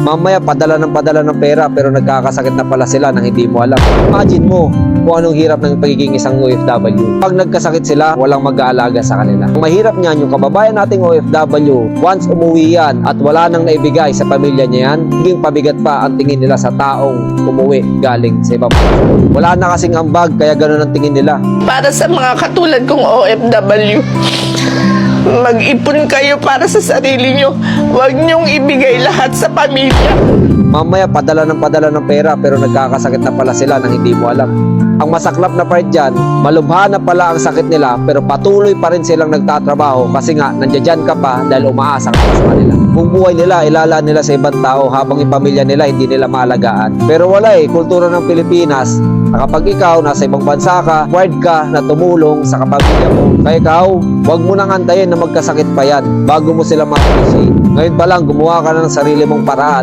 Mamaya padala ng pera pero nagkakasakit na pala sila nang hindi mo alam. Imagine mo kung anong hirap ng pagiging isang OFW. Pag nagkasakit sila, walang mag-aalaga sa kanila. Ang mahirap niyan, yung kababayan nating OFW, once umuwi yan at wala nang naibigay sa pamilya niya yan, higing pabigat pa ang tingin nila sa taong umuwi galing sa ibang bansa. Wala na kasing ambag, kaya ganun ang tingin nila. Para sa mga katulad kong OFW, mag-ipon kayo para sa sarili nyo. Huwag nyong ibigay lahat sa pamilya. Mamaya padala ng pera pero nagkakasakit na pala sila nang hindi mo alam. Ang masaklap na part dyan, malubha na pala ang sakit nila pero patuloy pa rin silang nagtatrabaho kasi nga nandiyan ka pa dahil umaasa ka pa sa kanila. Kung buhay nila, ilalaan nila sa ibang tao habang ipamilya nila hindi nila maalagaan. Pero wala kultura ng Pilipinas na kapag ikaw nasa ibang bansa ka, required ka na tumulong sa kapamilya mo. Kaya ikaw, huwag mo nang antayin na magkasakit pa yan bago mo sila ma-appreciate. Ngayon pa lang, gumawa ka na ng sarili mong paraan